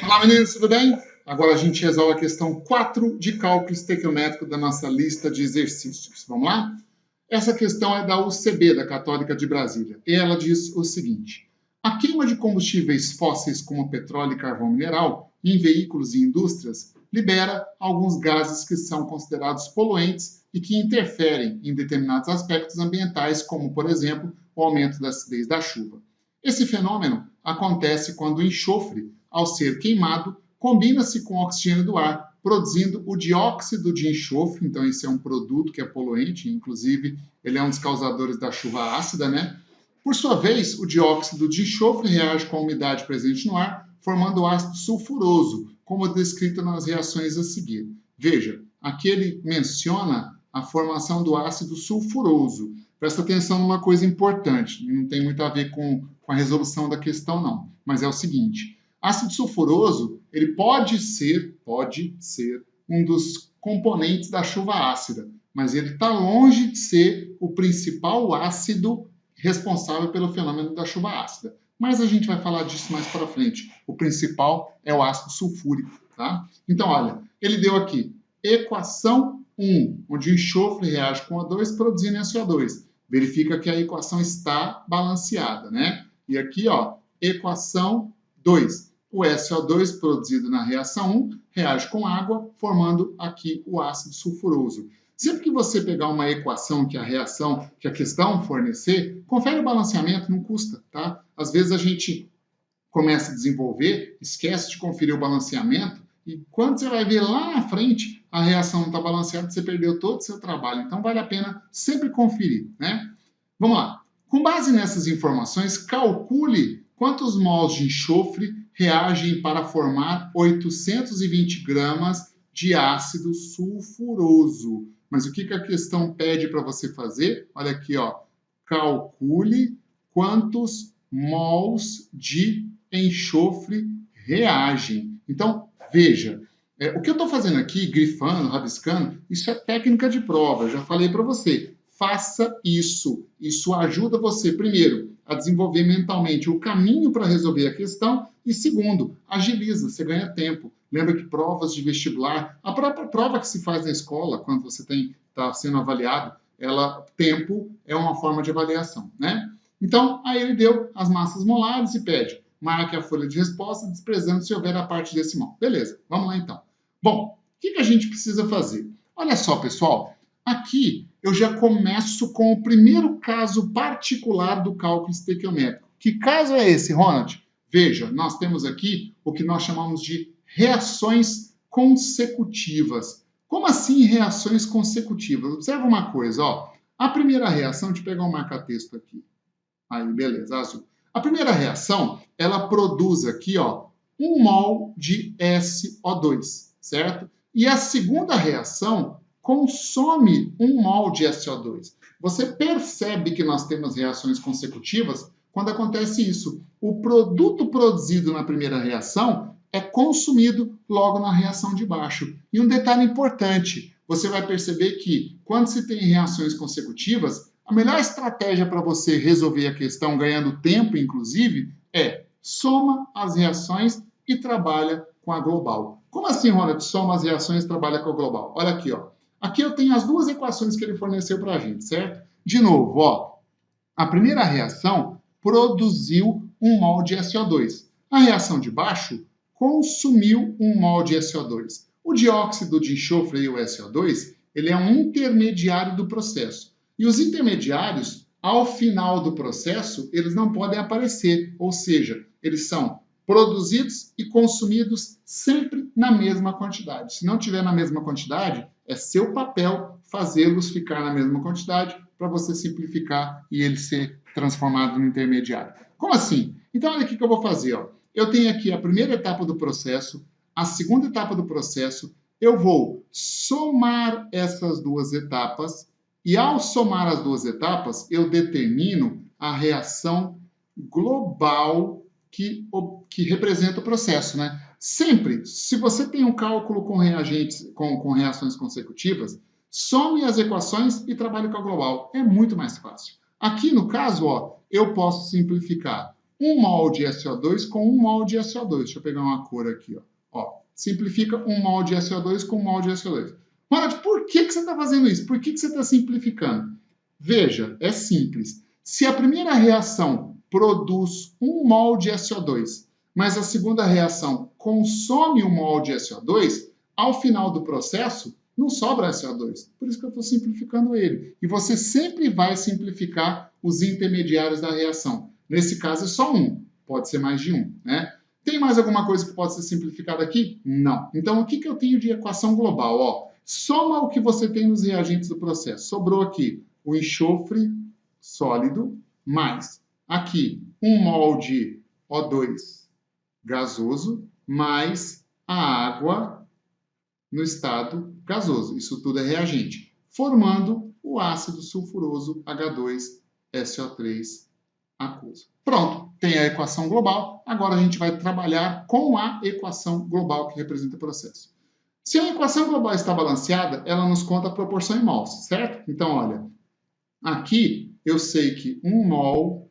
Olá, meninos, tudo bem? Agora a gente resolve a questão 4 de cálculo estequiométrico da nossa lista de exercícios. Vamos lá? Essa questão é da UCB, da Católica de Brasília, e ela diz o seguinte: a queima de combustíveis fósseis como petróleo e carvão mineral em veículos e indústrias libera alguns gases que são considerados poluentes e que interferem em determinados aspectos ambientais, como, por exemplo, o aumento da acidez da chuva. Esse fenômeno acontece quando o enxofre, ao ser queimado, combina-se com o oxigênio do ar, produzindo o dióxido de enxofre. Então, esse é um produto que é poluente, inclusive ele é um dos causadores da chuva ácida, né? Por sua vez, o dióxido de enxofre reage com a umidade presente no ar, formando ácido sulfuroso, como descrito nas reações a seguir. Veja, aqui ele menciona a formação do ácido sulfuroso. Presta atenção numa coisa importante, não tem muito a ver com a resolução da questão, não, mas é o seguinte: ácido sulfuroso, ele pode ser um dos componentes da chuva ácida, mas ele está longe de ser o principal ácido responsável pelo fenômeno da chuva ácida. Mas a gente vai falar disso mais para frente. O principal é o ácido sulfúrico, tá? Então, olha, ele deu aqui equação 1, onde o enxofre reage com O2 produzindo SO2. Verifica que a equação está balanceada, né? E aqui, ó, equação 2. O SO2 produzido na reação 1 reage com água, formando aqui o ácido sulfuroso. Sempre que você pegar uma equação que a questão fornecer, confere o balanceamento, não custa, tá? Às vezes a gente começa a desenvolver, esquece de conferir o balanceamento, e quando você vai ver lá na frente, a reação não está balanceada, você perdeu todo o seu trabalho. Então vale a pena sempre conferir, né? Vamos lá. Com base nessas informações, calcule quantos mols de enxofre reagem para formar 820 gramas de ácido sulfuroso. Mas o que a questão pede para você fazer? Olha aqui, ó. Calcule quantos mols de enxofre reagem. Então, veja, o que eu estou fazendo aqui, grifando, rabiscando, isso é técnica de prova. Eu já falei para você. Faça isso. Isso ajuda você, primeiro, a desenvolver mentalmente o caminho para resolver a questão e, segundo, agiliza, você ganha tempo. Lembra que provas de vestibular, a própria prova que se faz na escola, quando você está sendo avaliado, tempo é uma forma de avaliação, né? Então, aí ele deu as massas molares e pede: marque a folha de resposta, desprezando se houver a parte decimal. Beleza, vamos lá então. Bom, o que a gente precisa fazer? Olha só, pessoal, aqui eu já começo com o primeiro caso particular do cálculo estequiométrico. Que caso é esse, Ronald? Veja, nós temos aqui o que nós chamamos de reações consecutivas. Como assim reações consecutivas? Observa uma coisa, ó. A primeira reação, deixa eu pegar um marca-texto aqui. Aí, beleza, azul. A primeira reação, ela produz aqui, ó, 1 mol de SO2, certo? E a segunda reação consome 1 mol de SO2. Você percebe que nós temos reações consecutivas quando acontece isso. O produto produzido na primeira reação é consumido logo na reação de baixo. E um detalhe importante, você vai perceber que quando se tem reações consecutivas, a melhor estratégia para você resolver a questão, ganhando tempo, inclusive, é soma as reações e trabalha com a global. Como assim, Ronald? Soma as reações e trabalha com a global? Olha aqui, ó. Aqui eu tenho as duas equações que ele forneceu para a gente, certo? De novo, ó. A primeira reação produziu 1 mol de SO2. A reação de baixo consumiu 1 mol de SO2. O dióxido de enxofre e o SO2, ele é um intermediário do processo. E os intermediários, ao final do processo, eles não podem aparecer, ou seja, eles são produzidos e consumidos sempre na mesma quantidade. Se não tiver na mesma quantidade, é seu papel fazê-los ficar na mesma quantidade para você simplificar e ele ser transformado no intermediário. Como assim? Então, olha aqui que eu vou fazer. Ó. Eu tenho aqui a primeira etapa do processo, a segunda etapa do processo, eu vou somar essas duas etapas e, ao somar as duas etapas, eu determino a reação global que representa o processo, né? Sempre, se você tem um cálculo com reações consecutivas, Some as equações e trabalhe com a global. É muito mais fácil. Aqui, no caso, ó, eu posso simplificar 1 mol de SO2 com 1 mol de SO2. Deixa eu pegar uma cor aqui. Ó, simplifica 1 mol de SO2 com 1 mol de SO2. Ronald, por que você está fazendo isso? Por que você está simplificando? Veja, é simples. Se a primeira reação produz 1 mol de SO2, mas a segunda reação consome 1 mol de SO2, ao final do processo, não sobra SO2. Por isso que eu estou simplificando ele. E você sempre vai simplificar os intermediários da reação. Nesse caso é só um, pode ser mais de um, né? Tem mais alguma coisa que pode ser simplificada aqui? Não. Então, o que eu tenho de equação global? Ó, soma o que você tem nos reagentes do processo. Sobrou aqui o enxofre sólido mais aqui 1 mol de O2 gasoso mais a água no estado gasoso. Isso tudo é reagente, formando o ácido sulfuroso H2SO3 aquoso. Pronto, tem a equação global. Agora a gente vai trabalhar com a equação global que representa o processo. Se a equação global está balanceada, ela nos conta a proporção em mols, certo? Então, olha, aqui eu sei que 1 mol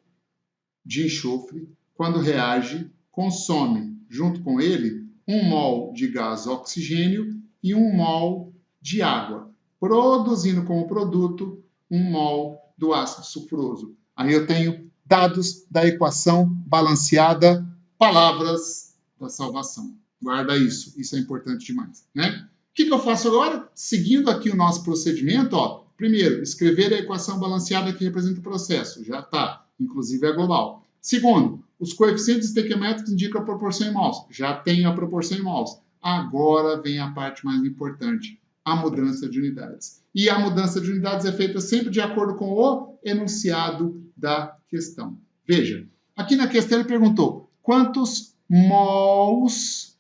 de enxofre, quando reage, consome, junto com ele, 1 mol de gás oxigênio e 1 mol de água, produzindo como produto 1 mol do ácido sulfuroso. Aí eu tenho dados da equação balanceada, palavras da salvação. Guarda isso, isso é importante demais, né? O que eu faço agora? Seguindo aqui o nosso procedimento, ó, primeiro, escrever a equação balanceada que representa o processo. Já está, inclusive a global. Segundo, os coeficientes estequiométricos indicam a proporção em mols. Já tenho a proporção em mols. Agora vem a parte mais importante, a mudança de unidades. E a mudança de unidades é feita sempre de acordo com o enunciado da questão. Veja, aqui na questão ele perguntou quantos mols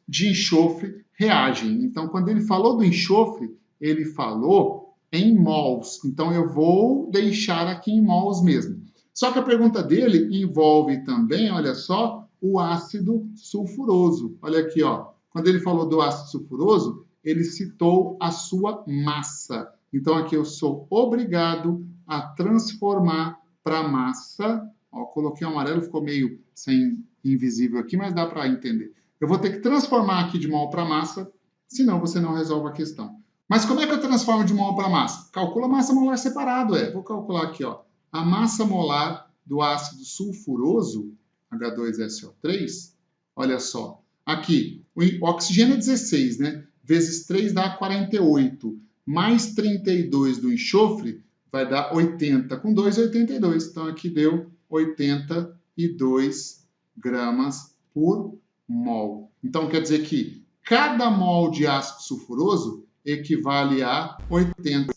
de enxofre reagem. Então, quando ele falou do enxofre, ele falou em mols. Então, eu vou deixar aqui em mols mesmo. Só que a pergunta dele envolve também, olha só, o ácido sulfuroso. Olha aqui, ó. Quando ele falou do ácido sulfuroso, ele citou a sua massa. Então, aqui eu sou obrigado a transformar para massa. Ó, coloquei um amarelo, ficou meio sem invisível aqui, mas dá para entender. Eu vou ter que transformar aqui de mol para massa, senão você não resolve a questão. Mas como é que eu transformo de mol para massa? Calcula a massa molar separado, Vou calcular aqui, ó. A massa molar do ácido sulfuroso, H2SO3, olha só. Aqui, o oxigênio é 16, né? Vezes 3 dá 48. Mais 32 do enxofre vai dar 80. Com 2, 82. Então, aqui deu 82 gramas por mol. Então, quer dizer que cada mol de ácido sulfuroso equivale a 80.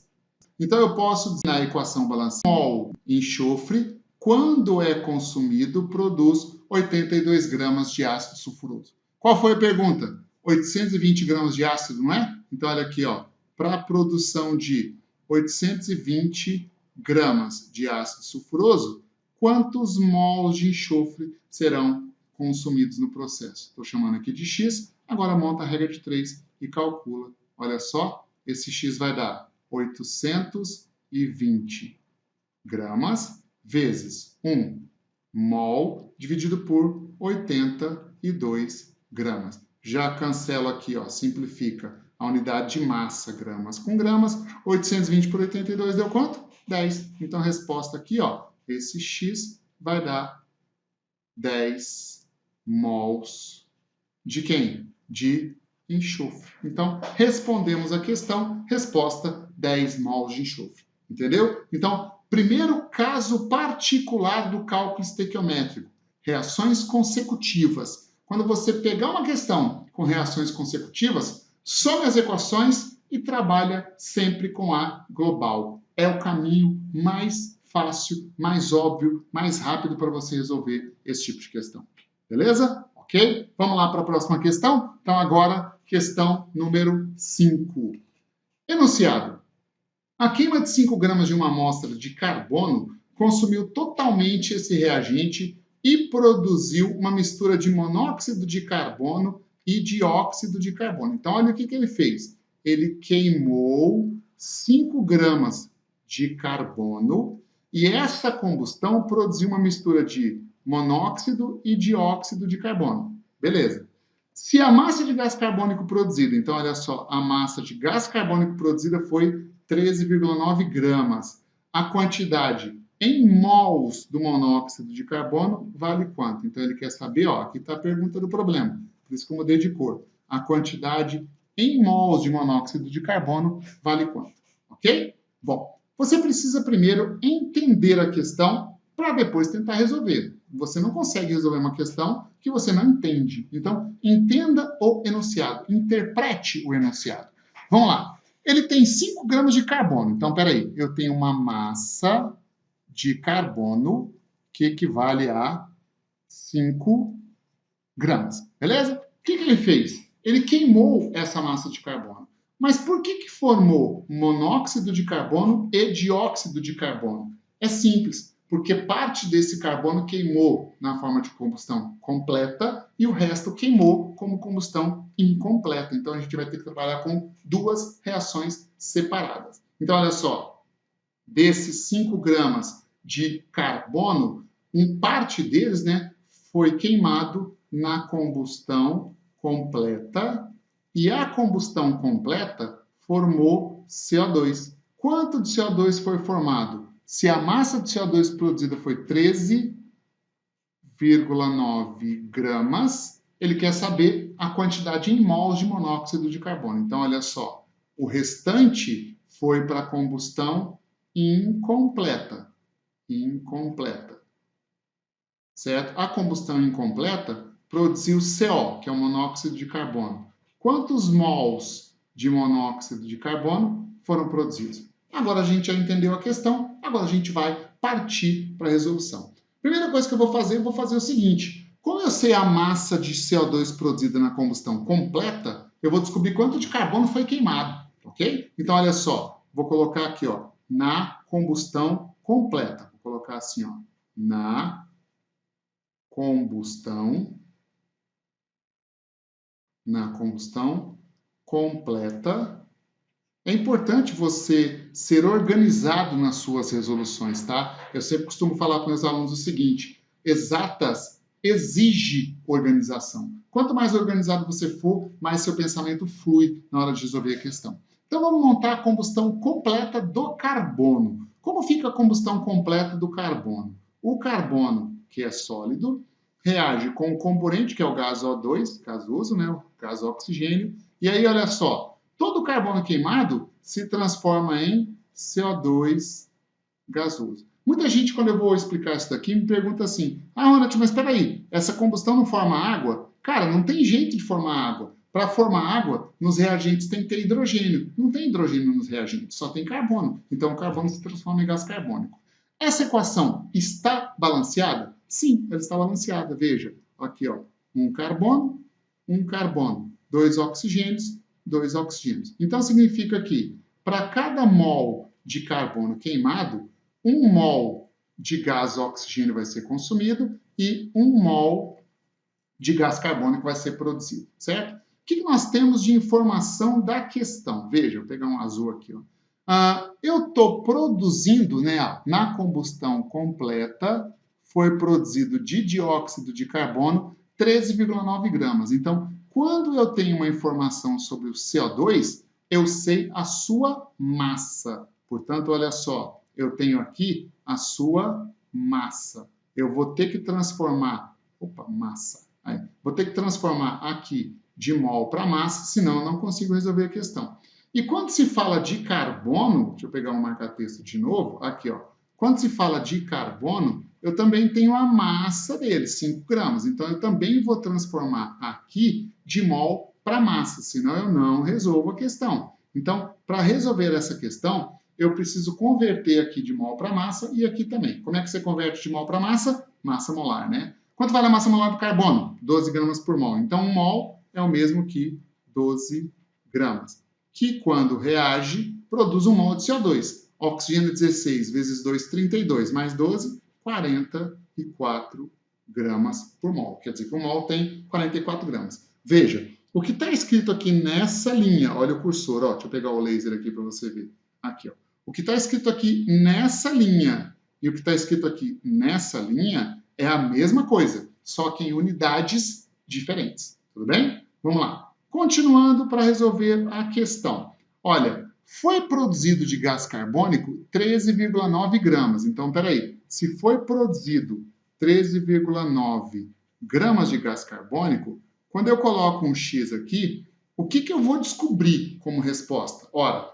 Então, eu posso dizer na equação balanceada, mol enxofre, quando é consumido, produz 82 gramas de ácido sulfuroso. Qual foi a pergunta? 820 gramas de ácido, não é? Então, olha aqui, ó. Para a produção de 820 gramas de ácido sulfuroso, quantos mols de enxofre serão consumidos no processo? Estou chamando aqui de X, agora monta a regra de 3 e calcula. Olha só, esse X vai dar 820 gramas vezes 1 mol dividido por 82 gramas. Já cancelo aqui, ó, simplifica a unidade de massa, gramas com gramas. 820 por 82 deu quanto? 10. Então, a resposta aqui, ó, esse X vai dar 10 mols de quem? De enxofre. Então, respondemos a questão, resposta 10 mols de enxofre. Entendeu? Então, primeiro caso particular do cálculo estequiométrico, reações consecutivas. Quando você pegar uma questão com reações consecutivas, some as equações e trabalha sempre com a global. É o caminho mais fácil, mais óbvio, mais rápido para você resolver esse tipo de questão. Beleza? Ok? Vamos lá para a próxima questão? Então, agora, questão número 5. Enunciado. A queima de 5 gramas de uma amostra de carbono consumiu totalmente esse reagente e produziu uma mistura de monóxido de carbono e dióxido de carbono. Então, olha o que ele fez. ele queimou 5 gramas de carbono e essa combustão produziu uma mistura de monóxido e dióxido de carbono. Beleza. Se a massa de gás carbônico produzida, então olha só, a massa de gás carbônico produzida foi 13,9 gramas. A quantidade em mols do monóxido de carbono vale quanto? Então ele quer saber, ó, aqui está a pergunta do problema, por isso que eu mudei de cor. A quantidade em mols de monóxido de carbono vale quanto? Ok? Bom, você precisa primeiro entender a questão para depois tentar resolver. Você não consegue resolver uma questão que você não entende. Então, entenda o enunciado, interprete o enunciado. Vamos lá. Ele tem 5 gramas de carbono. Então, peraí, eu tenho uma massa de carbono que equivale a 5 gramas. Beleza? O que ele fez? Ele queimou essa massa de carbono. Mas por que formou monóxido de carbono e dióxido de carbono? É simples, porque parte desse carbono queimou na forma de combustão completa e o resto queimou como combustão incompleta. Então, a gente vai ter que trabalhar com duas reações separadas. Então, olha só, desses 5 gramas de carbono, parte deles, né, foi queimado na combustão completa e a combustão completa formou CO2. Quanto de CO2 foi formado? Se a massa de CO2 produzida foi 13,9 gramas, ele quer saber a quantidade em mols de monóxido de carbono. Então, olha só, o restante foi para a combustão incompleta. Incompleta. Certo? A combustão incompleta produziu CO, que é o monóxido de carbono. Quantos mols de monóxido de carbono foram produzidos? Agora a gente já entendeu a questão, agora a gente vai partir para a resolução. Primeira coisa que eu vou fazer o seguinte. Como eu sei a massa de CO2 produzida na combustão completa, eu vou descobrir quanto de carbono foi queimado, ok? Então, olha só, vou colocar aqui, ó, na combustão completa. Vou colocar assim, ó, na combustão completa. É importante você ser organizado nas suas resoluções, tá? Eu sempre costumo falar para meus alunos o seguinte: exatas exige organização. Quanto mais organizado você for, mais seu pensamento flui na hora de resolver a questão. Então vamos montar a combustão completa do carbono. Como fica a combustão completa do carbono? O carbono, que é sólido, reage com o componente, que é o gás O2, gasoso, né? O gás oxigênio. E aí, olha só, todo o carbono queimado se transforma em CO2 gasoso. Muita gente, quando eu vou explicar isso daqui, me pergunta assim: ah, Ronald, mas espera aí, essa combustão não forma água? Cara, não tem jeito de formar água. Para formar água, nos reagentes tem que ter hidrogênio. Não tem hidrogênio nos reagentes, só tem carbono. Então, o carbono se transforma em gás carbônico. Essa equação está balanceada? Sim, ela está balanceada. Veja, aqui, ó, um carbono, dois oxigênios, dois oxigênios. Então, significa que para cada mol de carbono queimado, 1 mol de gás oxigênio vai ser consumido e 1 mol de gás carbônico vai ser produzido, certo? O que nós temos de informação da questão? Veja, vou pegar um azul aqui, ó. Eu estou produzindo, né, na combustão completa, foi produzido de dióxido de carbono 13,9 gramas. Então, quando eu tenho uma informação sobre o CO2, eu sei a sua massa. Portanto, olha só, eu tenho aqui a sua massa. Eu vou ter que transformar, vou ter que transformar aqui de mol para massa, senão eu não consigo resolver a questão. E quando se fala de carbono, deixa eu pegar um marca-texto de novo, aqui, ó. Quando se fala de carbono, eu também tenho a massa dele, 5 gramas. Então, eu também vou transformar aqui de mol para massa, senão eu não resolvo a questão. Então, para resolver essa questão, eu preciso converter aqui de mol para massa e aqui também. Como é que você converte de mol para massa? Massa molar, né? Quanto vale a massa molar do carbono? 12 gramas por mol. Então, 1 mol é o mesmo que 12 gramas. Que, quando reage, produz 1 mol de CO2. Oxigênio 16 vezes 2, 32, mais 12, 44 gramas por mol. Quer dizer que 1 mol tem 44 gramas. Veja, O que está escrito aqui nessa linha, olha o cursor, ó, deixa eu pegar o laser aqui para você ver. Aqui, ó. O que está escrito aqui nessa linha e o que está escrito aqui nessa linha é a mesma coisa, só que em unidades diferentes. Tudo bem? Vamos lá. Continuando para resolver a questão. Olha, foi produzido de gás carbônico 13,9 gramas. Então, peraí. Se foi produzido 13,9 gramas de gás carbônico, quando eu coloco um X aqui, o que eu vou descobrir como resposta? Ora,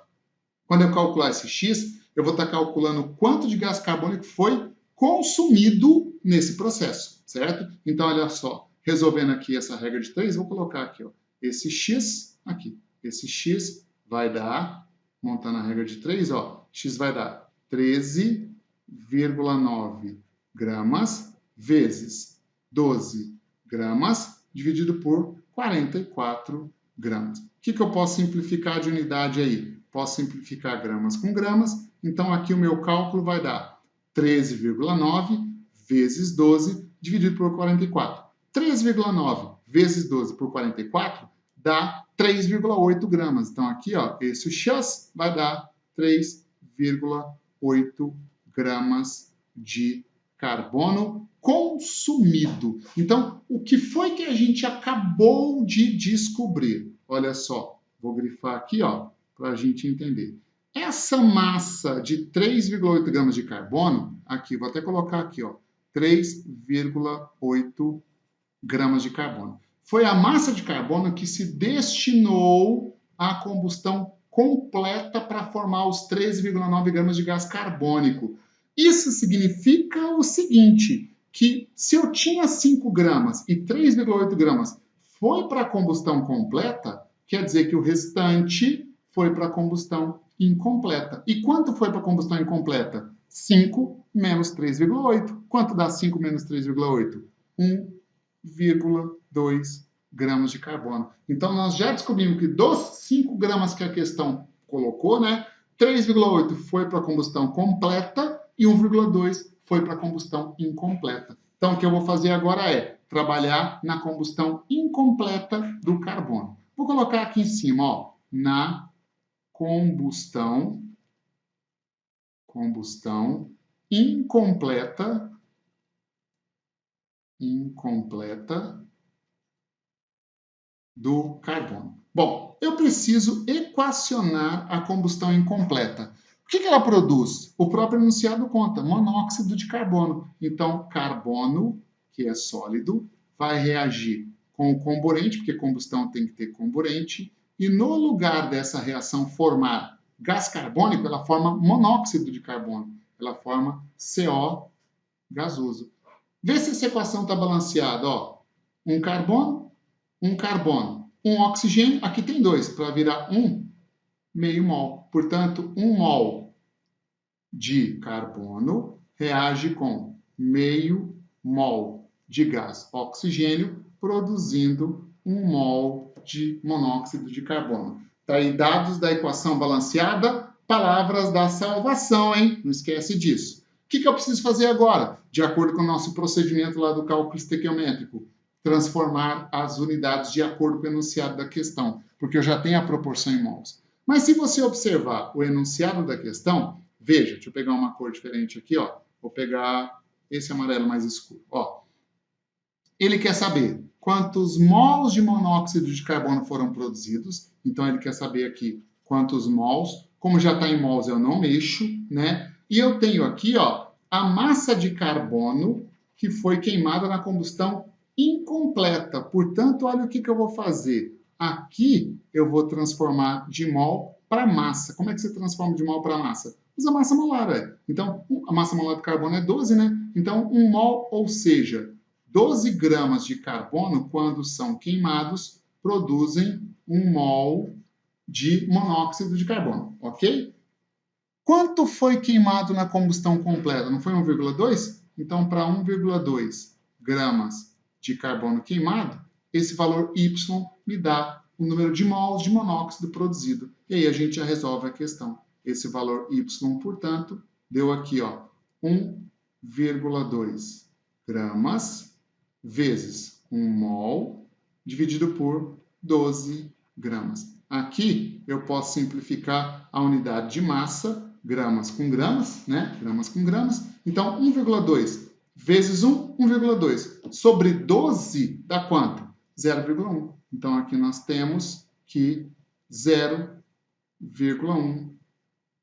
quando eu calcular esse X, eu vou estar calculando quanto de gás carbônico foi consumido nesse processo, certo? Então, olha só, resolvendo aqui essa regra de 3, vou colocar aqui, ó, esse X aqui. Esse X vai dar, montando a regra de 3, ó, X vai dar 13,9 gramas vezes 12 gramas dividido por 44 gramas. O que eu posso simplificar de unidade aí? Posso simplificar gramas com gramas, então aqui o meu cálculo vai dar 13,9 vezes 12 dividido por 44. 3,9 vezes 12 por 44 dá 3,8 gramas. Então aqui, ó, esse X vai dar 3,8 gramas de carbono consumido. Então, o que foi que a gente acabou de descobrir? Olha só, vou grifar aqui, ó, para a gente entender. Essa massa de 3,8 gramas de carbono, aqui, vou até colocar aqui, ó, 3,8 gramas de carbono. Foi a massa de carbono que se destinou à combustão completa para formar os 13,9 gramas de gás carbônico. Isso significa o seguinte, que se eu tinha 5 gramas e 3,8 gramas foi para a combustão completa, quer dizer que o restante foi para a combustão incompleta. E quanto foi para a combustão incompleta? 5 menos 3,8. Quanto dá 5 menos 3,8? 1,2 gramas de carbono. Então, nós já descobrimos que dos 5 gramas que a questão colocou, né, 3,8 foi para a combustão completa e 1,2 foi para a combustão incompleta. Então, o que eu vou fazer agora é trabalhar na combustão incompleta do carbono. Vou colocar aqui em cima, ó, na combustão incompleta do carbono. Bom, eu preciso equacionar a combustão incompleta. O que ela produz? O próprio enunciado conta, monóxido de carbono. Então, carbono, que é sólido, vai reagir com o comburente, porque combustão tem que ter comburente, e no lugar dessa reação formar gás carbônico, ela forma monóxido de carbono. Ela forma CO gasoso. Vê se essa equação está balanceada. Ó. Um carbono, um oxigênio, aqui tem 2, para virar meio mol. Portanto, 1 mol de carbono reage com meio mol de gás oxigênio, produzindo 1 mol de monóxido de carbono. Tá aí dados da equação balanceada, palavras da salvação, hein? Não esquece disso. O que eu preciso fazer agora? De acordo com o nosso procedimento lá do cálculo estequiométrico, transformar as unidades de acordo com o enunciado da questão, porque eu já tenho a proporção em mols. Mas se você observar o enunciado da questão, veja, deixa eu pegar uma cor diferente aqui, ó. Vou pegar esse amarelo mais escuro, ó. Ele quer saber quantos mols de monóxido de carbono foram produzidos, então ele quer saber aqui quantos mols. Como já está em mols, eu não mexo, né? E eu tenho aqui, ó, a massa de carbono que foi queimada na combustão incompleta. Portanto, olha o que eu vou fazer. Aqui eu vou transformar de mol para massa. Como é que você transforma de mol para massa? Usa massa molar, é. Então, a massa molar de carbono é 12, né? Então, 1 mol, ou seja, 12 gramas de carbono, quando são queimados, produzem 1 mol de monóxido de carbono, ok? Quanto foi queimado na combustão completa? Não foi 1,2? Então, para 1,2 gramas de carbono queimado, esse valor Y me dá o número de mols de monóxido produzido. E aí a gente já resolve a questão. Esse valor Y, portanto, deu aqui, ó, 1,2 gramas vezes 1 mol dividido por 12 gramas. Aqui eu posso simplificar a unidade de massa, gramas com gramas, né? Gramas com gramas. Então, 1,2 vezes 1, 1,2. Sobre 12 dá quanto? 0,1. Então, aqui nós temos que 0,1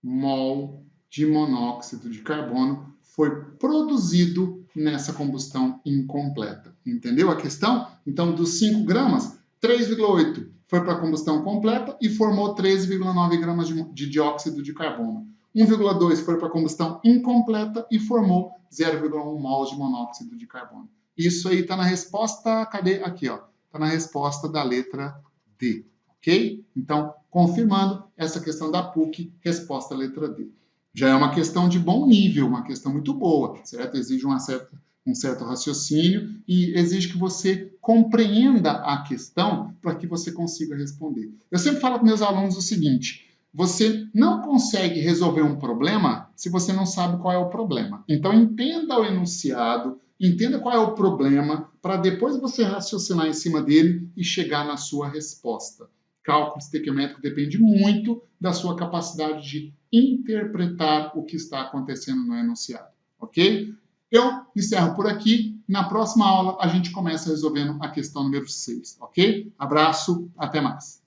mol de monóxido de carbono foi produzido nessa combustão incompleta. Entendeu a questão? Então, dos 5 gramas, 3,8 foi para a combustão completa e formou 13,9 gramas de dióxido de carbono. 1,2 foi para a combustão incompleta e formou 0,1 mol de monóxido de carbono. Isso aí está na resposta, cadê? Aqui, ó. Está na resposta da letra D, ok? Então, confirmando essa questão da PUC, resposta letra D. Já é uma questão de bom nível, uma questão muito boa, certo? Exige um certo raciocínio e exige que você compreenda a questão para que você consiga responder. Eu sempre falo para meus alunos o seguinte: você não consegue resolver um problema se você não sabe qual é o problema. Então, entenda o enunciado, entenda qual é o problema, para depois você raciocinar em cima dele e chegar na sua resposta. Cálculo estequiométrico depende muito da sua capacidade de interpretar o que está acontecendo no enunciado, ok? Eu encerro por aqui. Na próxima aula, a gente começa resolvendo a questão número 6, ok? Abraço, até mais.